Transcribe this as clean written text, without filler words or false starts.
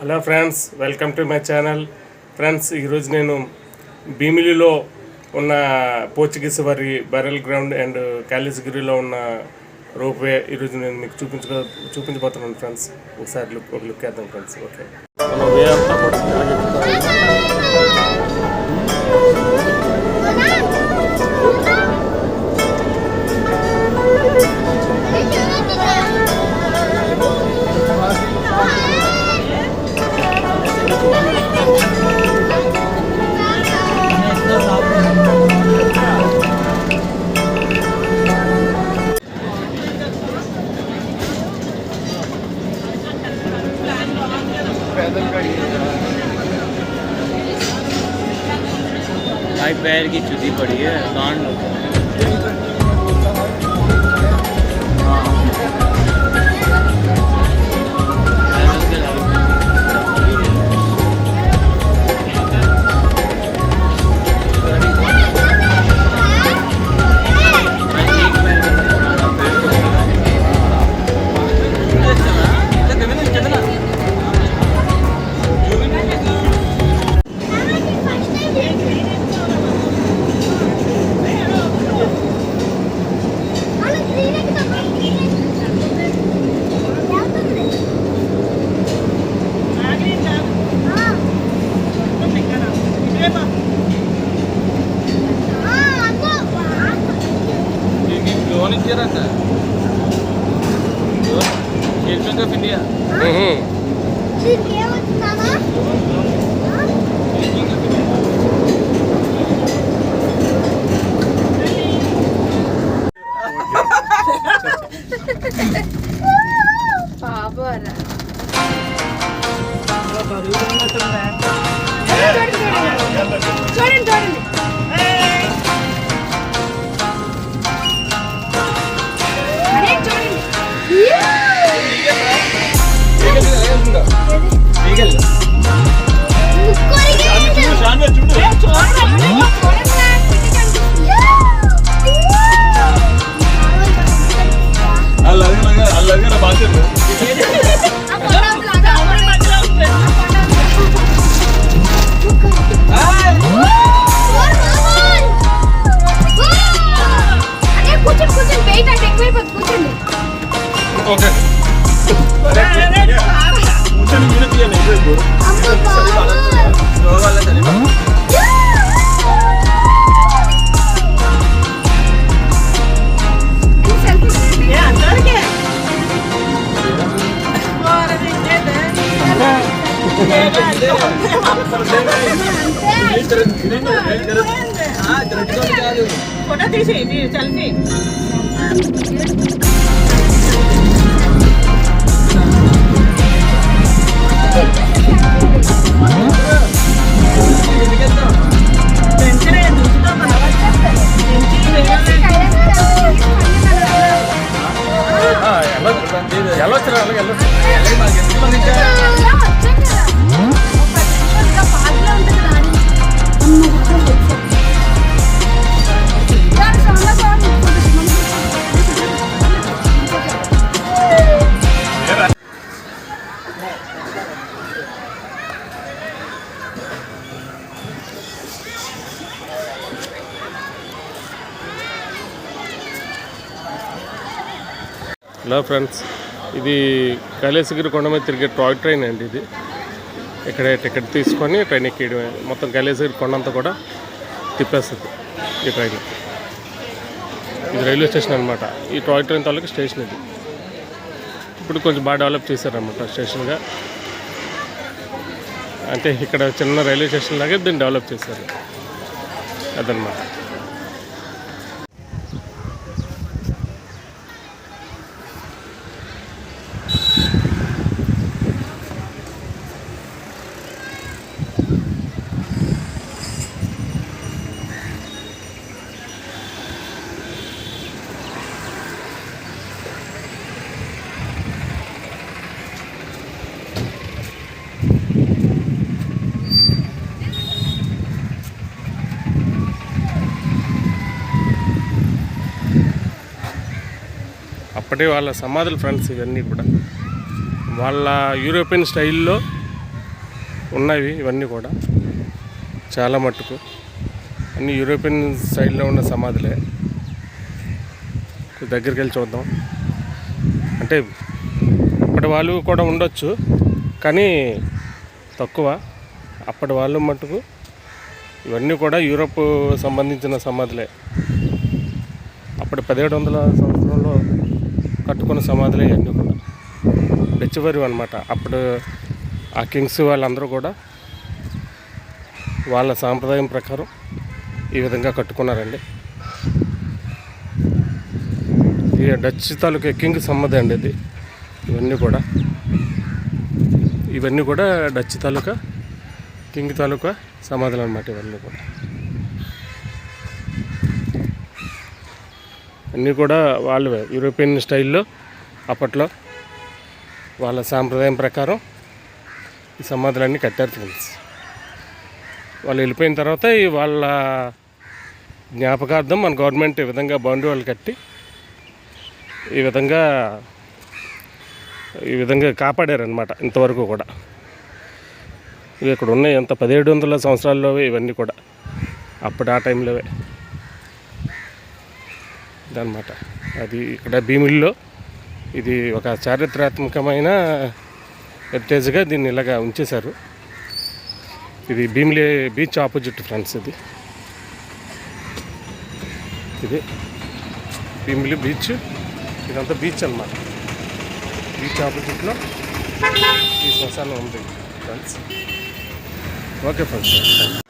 Hello friends, welcome to my channel. Friends, ఈరోజు నేను భీమిలిలో ఉన్న పోర్చుగీస్ వారి బరల్ గ్రౌండ్ అండ్ కాళేశ్వరిలో ఉన్న రోప్వే ఈరోజు నేను మీకు చూపించబోతున్నాను ఫ్రెండ్స్. ఒకసారి ఒక లుక్ వేద్దాం ఫ్రెండ్స్. ఓకే, మన వే అంతా కూడా भाई पैर की चुदी पड़ी है कांड ऑफ इंडिया फोटो తీసి సెల్ఫీ హలో ఫ్రెండ్స్, ఇది కైలాసగిరి కొండ మీద తిరిగే టాయ్ ట్రైన్ అండి. ఇది ఇక్కడ టికెట్ తీసుకొని ట్రైన్ ఎక్కియడమే. మొత్తం కైలాసగిరి కొండ అంతా కూడా తిప్పేస్తుంది ఈ ట్రైన్. ఇది రైల్వే స్టేషన్ అనమాట. ఈ టాయ్ ట్రైన్ తాలూకు స్టేషన్ ఇది. ఇప్పుడు కొంచెం బాగా డెవలప్ చేశారనమాట స్టేషన్గా. అంటే ఇక్కడ చిన్న రైల్వే స్టేషన్ లాగే దీన్ని డెవలప్ చేశారు అదనమాట. అప్పటి వాళ్ళ సమాధులు ఫ్రెండ్స్. ఇవన్నీ కూడా వాళ్ళ యూరోపియన్ స్టైల్లో ఉన్నవి ఇవన్నీ కూడా చాలా మట్టుకు అన్ని యూరోపియన్ స్టైల్లో ఉన్న సమాధులే. దగ్గరికి వెళ్ళి చూద్దాం. అంటే అప్పటి వాళ్ళు కూడా ఉండొచ్చు కానీ తక్కువ. అప్పటి వాళ్ళు మట్టుకు ఇవన్నీ కూడా యూరోప్ సంబంధించిన సమాధులే. అప్పుడు 1700 సంవత్సరంలో కట్టుకున్న సమాధులే ఇవన్నీ కూడా. డచ్ వారు అనమాట. అప్పుడు ఆ కింగ్స్ వాళ్ళందరూ కూడా వాళ్ళ సాంప్రదాయం ప్రకారం ఈ విధంగా కట్టుకున్నారండి. ఈ డచ్ తాలూకా కింగ్ సమాధి అండి ఇది. ఇవన్నీ కూడా డచ్ తాలూకా కింగ్ తాలూకా సమాధులు అనమాట. ఇవన్నీ కూడా అన్నీ కూడా వాళ్ళు యూరోపియన్ స్టైల్లో అప్పట్లో వాళ్ళ సాంప్రదాయం ప్రకారం ఈ సమాధులన్నీ కట్టారు ఫ్రెండ్స్. వాళ్ళు వెళ్ళిపోయిన తర్వాత వాళ్ళ జ్ఞాపకార్థం మన గవర్నమెంట్ ఈ విధంగా బౌండరీ వాళ్ళు కట్టి ఈ విధంగా కాపాడారనమాట. ఇంతవరకు కూడా ఇవి ఇక్కడ ఉన్నాయి. ఎంత 1700 సంవత్సరాల్లోవే ఇవన్నీ కూడా. అప్పుడు ఆ టైంలోవే ఇదన్నమాట. అది ఇక్కడ భీమిలిలో ఇది ఒక చారిత్రాత్మకమైన హెరిటేజ్గా దీన్ని ఇలాగా ఉంచేశారు. ఇది భీమిలి బీచ్ ఆపోజిట్ ఫ్రెండ్స్. ఇది భీమిలి బీచ్. ఇదంతా బీచ్ అన్నమాట. బీచ్ ఆపోజిట్లో ఈ శ్మశానం ఉంది ఫ్రెండ్స్. Okay friends.